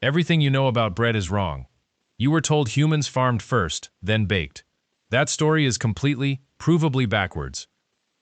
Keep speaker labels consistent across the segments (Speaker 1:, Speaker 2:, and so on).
Speaker 1: Everything you know about bread is wrong. You were told humans farmed first, then baked. That story is completely, provably backwards.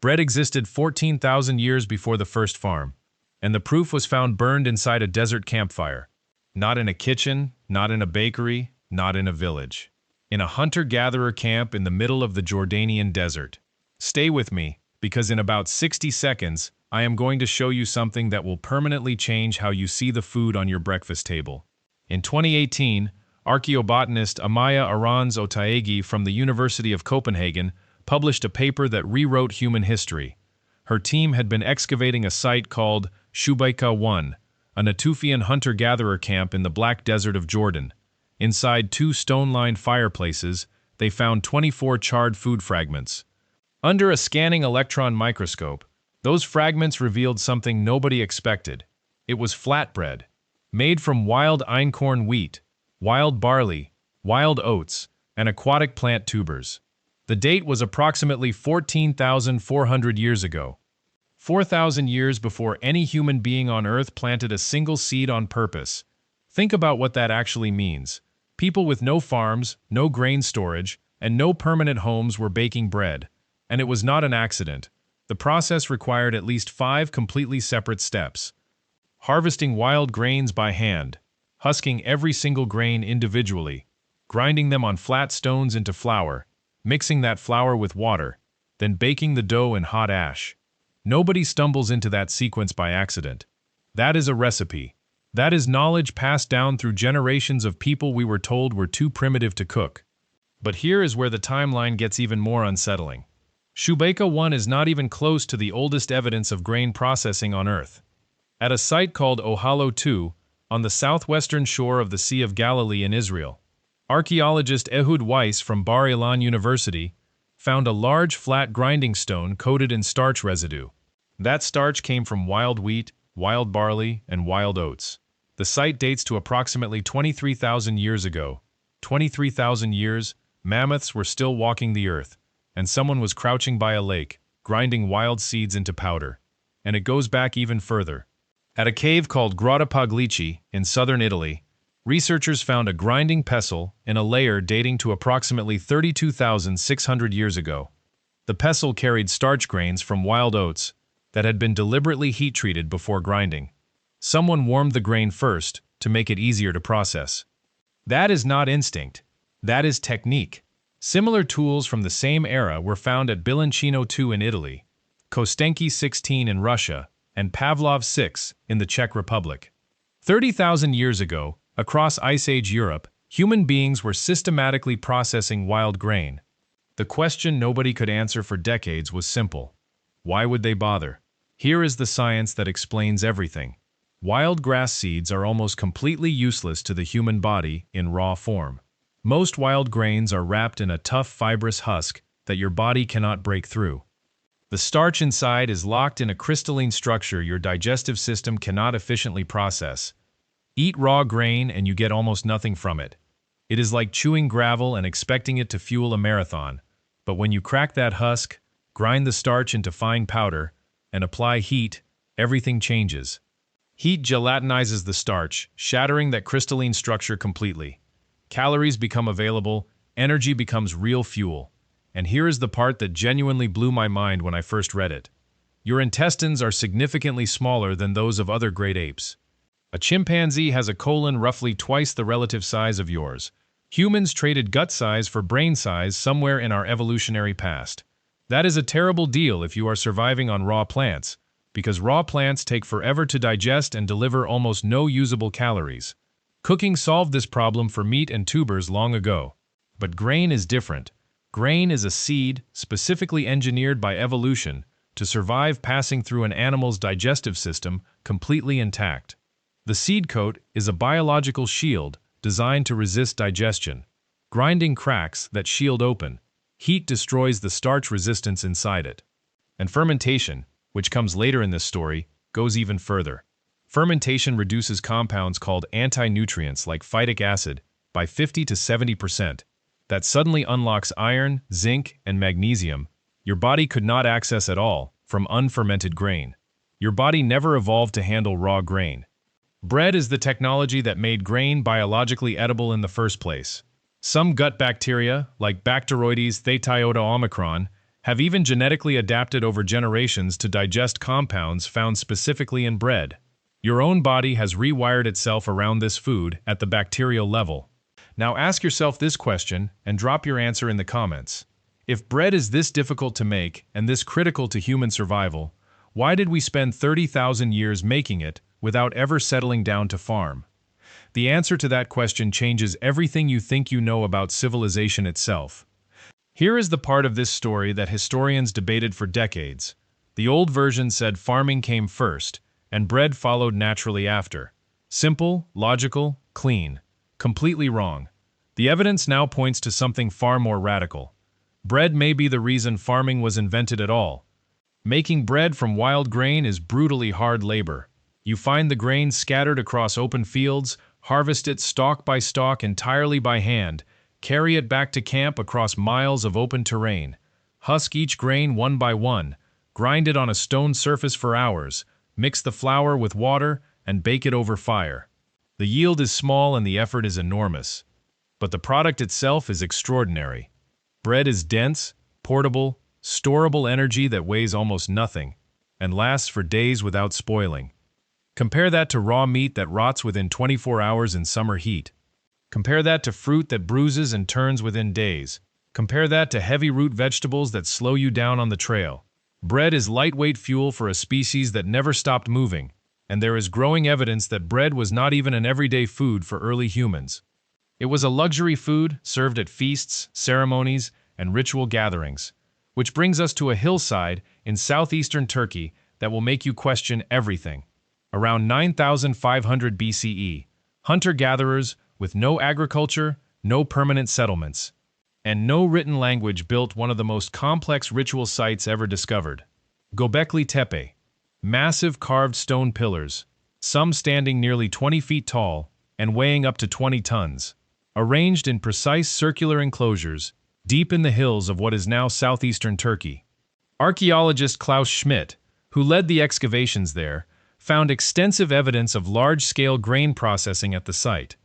Speaker 1: Bread existed 14,000 years before the first farm, and the proof was found burned inside a desert campfire. Not in a kitchen, not in a bakery, not in a village. In a hunter-gatherer camp in the middle of the Jordanian desert. Stay with me, because in about 60 seconds, I am going to show you something that will permanently change how you see the food on your breakfast table. In 2018, archaeobotanist Amaya Arons Otaegi from the University of Copenhagen published a paper that rewrote human history. Her team had been excavating a site called Shubaika 1, a Natufian hunter-gatherer camp in the Black Desert of Jordan. Inside 2 stone-lined fireplaces, they found 24 charred food fragments. Under a scanning electron microscope, those fragments revealed something nobody expected. It was flatbread, made from wild einkorn wheat, wild barley, wild oats, and aquatic plant tubers. The date was approximately 14,400 years ago. 4,000 years before any human being on Earth planted a single seed on purpose. Think about what that actually means. People with no farms, no grain storage, and no permanent homes were baking bread. And it was not an accident. The process required at least 5 completely separate steps. Harvesting wild grains by hand, husking every single grain individually, grinding them on flat stones into flour, mixing that flour with water, then baking the dough in hot ash. Nobody stumbles into that sequence by accident. That is a recipe. That is knowledge passed down through generations of people we were told were too primitive to cook. But here is where the timeline gets even more unsettling. Shubaika 1 is not even close to the oldest evidence of grain processing on Earth. At a site called Ohalo 2, on the southwestern shore of the Sea of Galilee in Israel, archaeologist Ehud Weiss from Bar Ilan University found a large flat grinding stone coated in starch residue. That starch came from wild wheat, wild barley, and wild oats. The site dates to approximately 23,000 years ago. 23,000 years, mammoths were still walking the earth, and someone was crouching by a lake, grinding wild seeds into powder. And it goes back even further. At a cave called Grotta Paglici in southern Italy, researchers found a grinding pestle in a layer dating to approximately 32,600 years ago. The pestle carried starch grains from wild oats that had been deliberately heat-treated before grinding. Someone warmed the grain first to make it easier to process. That is not instinct. That is technique. Similar tools from the same era were found at Bilancino 2 in Italy, Kostenki 16 in Russia, and Pavlov 6 in the Czech Republic. 30,000 years ago, across Ice Age Europe, human beings were systematically processing wild grain. The question nobody could answer for decades was simple. Why would they bother? Here is the science that explains everything. Wild grass seeds are almost completely useless to the human body in raw form. Most wild grains are wrapped in a tough fibrous husk that your body cannot break through. The starch inside is locked in a crystalline structure your digestive system cannot efficiently process. Eat raw grain and you get almost nothing from it. It is like chewing gravel and expecting it to fuel a marathon. But when you crack that husk, grind the starch into fine powder, and apply heat, everything changes. Heat gelatinizes the starch, shattering that crystalline structure completely. Calories become available, energy becomes real fuel. And here is the part that genuinely blew my mind when I first read it. Your intestines are significantly smaller than those of other great apes. A chimpanzee has a colon roughly twice the relative size of yours. Humans traded gut size for brain size somewhere in our evolutionary past. That is a terrible deal if you are surviving on raw plants, because raw plants take forever to digest and deliver almost no usable calories. Cooking solved this problem for meat and tubers long ago. But grain is different. Grain is a seed specifically engineered by evolution to survive passing through an animal's digestive system completely intact. The seed coat is a biological shield designed to resist digestion. Grinding cracks that shield open. Heat destroys the starch resistance inside it. And fermentation, which comes later in this story, goes even further. Fermentation reduces compounds called anti-nutrients like phytic acid by 50 to 70%. That suddenly unlocks iron, zinc, and magnesium your body could not access at all from unfermented grain. Your body never evolved to handle raw grain. Bread is the technology that made grain biologically edible in the first place. Some gut bacteria, like Bacteroides thetaiota omicron, have even genetically adapted over generations to digest compounds found specifically in bread. Your own body has rewired itself around this food at the bacterial level. Now ask yourself this question and drop your answer in the comments. If bread is this difficult to make and this critical to human survival, why did we spend 30,000 years making it without ever settling down to farm? The answer to that question changes everything you think you know about civilization itself. Here is the part of this story that historians debated for decades. The old version said farming came first, and bread followed naturally after. Simple, logical, clean. Completely wrong. The evidence now points to something far more radical. Bread may be the reason farming was invented at all. Making bread from wild grain is brutally hard labor. You find the grain scattered across open fields, harvest it stalk by stalk entirely by hand, carry it back to camp across miles of open terrain, husk each grain one by one, grind it on a stone surface for hours, mix the flour with water, and bake it over fire. The yield is small and the effort is enormous. But the product itself is extraordinary. Bread is dense, portable, storable energy that weighs almost nothing, and lasts for days without spoiling. Compare that to raw meat that rots within 24 hours in summer heat. Compare that to fruit that bruises and turns within days. Compare that to heavy root vegetables that slow you down on the trail. Bread is lightweight fuel for a species that never stopped moving, and there is growing evidence that bread was not even an everyday food for early humans. It was a luxury food served at feasts, ceremonies, and ritual gatherings, which brings us to a hillside in southeastern Turkey that will make you question everything. Around 9,500 BCE, hunter-gatherers with no agriculture, no permanent settlements, and no written language built one of the most complex ritual sites ever discovered. Göbekli Tepe, massive carved stone pillars, some standing nearly 20 feet tall and weighing up to 20 tons, arranged in precise circular enclosures deep in the hills of what is now southeastern Turkey. Archaeologist Klaus Schmidt, who led the excavations there, found extensive evidence of large-scale grain processing at the site.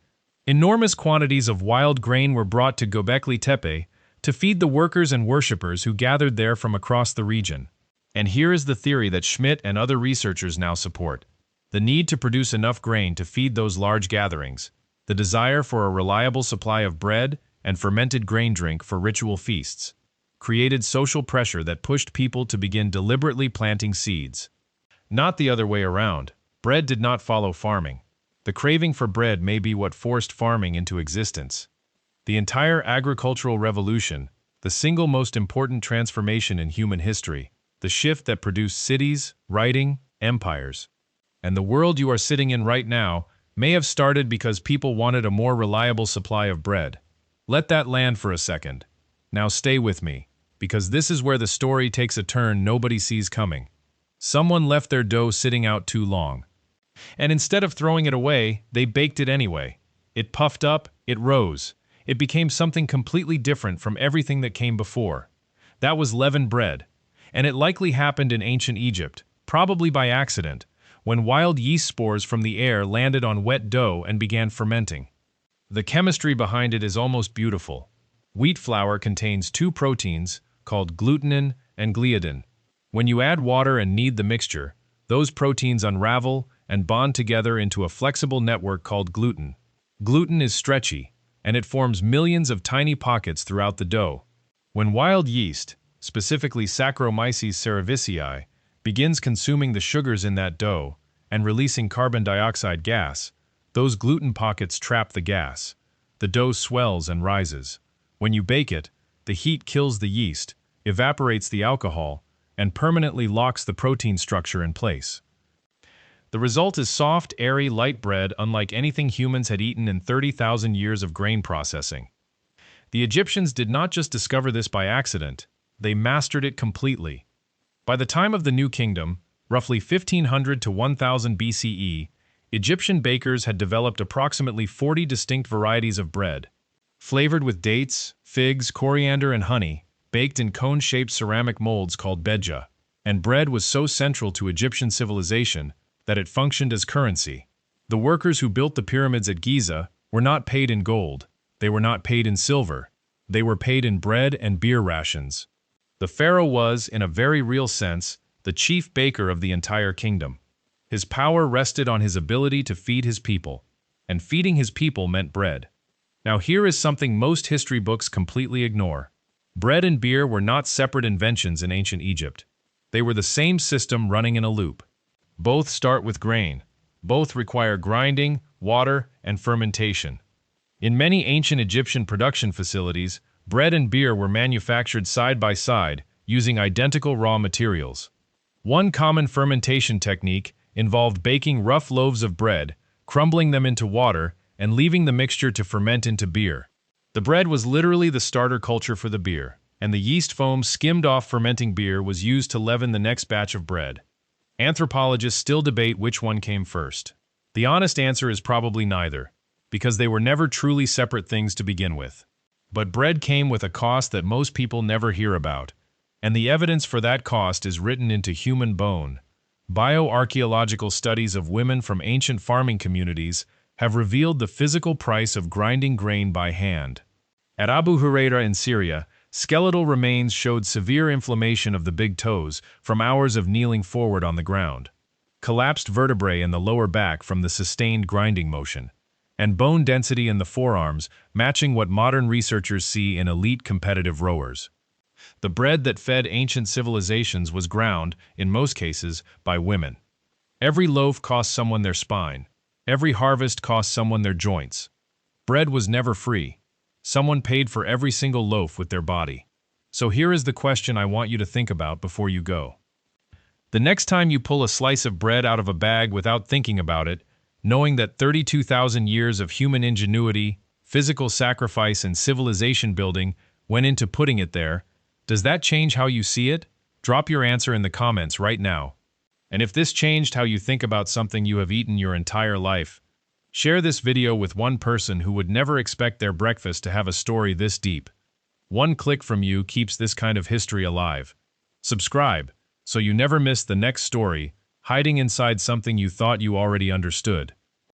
Speaker 1: Enormous quantities of wild grain were brought to Göbekli Tepe to feed the workers and worshippers who gathered there from across the region. And here is the theory that Schmidt and other researchers now support: the need to produce enough grain to feed those large gatherings, the desire for a reliable supply of bread and fermented grain drink for ritual feasts, created social pressure that pushed people to begin deliberately planting seeds. Not the other way around. Bread did not follow farming. The craving for bread may be what forced farming into existence. The entire agricultural revolution, the single most important transformation in human history, the shift that produced cities, writing, empires, and the world you are sitting in right now, may have started because people wanted a more reliable supply of bread. Let that land for a second. Now stay with me, because this is where the story takes a turn nobody sees coming. Someone left their dough sitting out too long. And instead of throwing it away, they baked it anyway. It puffed up, it rose. It became something completely different from everything that came before. That was leavened bread. And it likely happened in ancient Egypt, probably by accident, when wild yeast spores from the air landed on wet dough and began fermenting. The chemistry behind it is almost beautiful. Wheat flour contains two proteins called glutenin and gliadin. When you add water and knead the mixture, those proteins unravel and bond together into a flexible network called gluten. Gluten is stretchy, and it forms millions of tiny pockets throughout the dough. When wild yeast, specifically Saccharomyces cerevisiae, begins consuming the sugars in that dough and releasing carbon dioxide gas, those gluten pockets trap the gas. The dough swells and rises. When you bake it, the heat kills the yeast, evaporates the alcohol, and permanently locks the protein structure in place. The result is soft, airy, light bread unlike anything humans had eaten in 30,000 years of grain processing. The Egyptians did not just discover this by accident, they mastered it completely. By the time of the New Kingdom, roughly 1500 to 1000 BCE, Egyptian bakers had developed approximately 40 distinct varieties of bread. Flavored with dates, figs, coriander, and honey, baked in cone-shaped ceramic molds called bedja. And bread was so central to Egyptian civilization that it functioned as currency. The workers who built the pyramids at Giza were not paid in gold, they were not paid in silver, they were paid in bread and beer rations. The pharaoh was, in a very real sense, the chief baker of the entire kingdom. His power rested on his ability to feed his people, and feeding his people meant bread. Now here is something most history books completely ignore. Bread and beer were not separate inventions in ancient Egypt. They were the same system running in a loop. Both start with grain. Both require grinding, water, and fermentation. In many ancient Egyptian production facilities, bread and beer were manufactured side by side, using identical raw materials. One common fermentation technique involved baking rough loaves of bread, crumbling them into water, and leaving the mixture to ferment into beer. The bread was literally the starter culture for the beer, and the yeast foam skimmed off fermenting beer was used to leaven the next batch of bread. Anthropologists still debate which one came first. The honest answer is probably neither, because they were never truly separate things to begin with. But bread came with a cost that most people never hear about, and the evidence for that cost is written into human bone. Bioarchaeological studies of women from ancient farming communities have revealed the physical price of grinding grain by hand. At Abu Huraira in Syria, skeletal remains showed severe inflammation of the big toes from hours of kneeling forward on the ground, collapsed vertebrae in the lower back from the sustained grinding motion, and bone density in the forearms matching what modern researchers see in elite competitive rowers. The bread that fed ancient civilizations was ground, in most cases, by women. Every loaf cost someone their spine. Every harvest cost someone their joints. Bread was never free. Someone paid for every single loaf with their body. So here is the question I want you to think about before you go. The next time you pull a slice of bread out of a bag without thinking about it, knowing that 32,000 years of human ingenuity, physical sacrifice, and civilization building went into putting it there, does that change how you see it? Drop your answer in the comments right now. And if this changed how you think about something you have eaten your entire life, share this video with one person who would never expect their breakfast to have a story this deep. One click from you keeps this kind of history alive. Subscribe, so you never miss the next story hiding inside something you thought you already understood.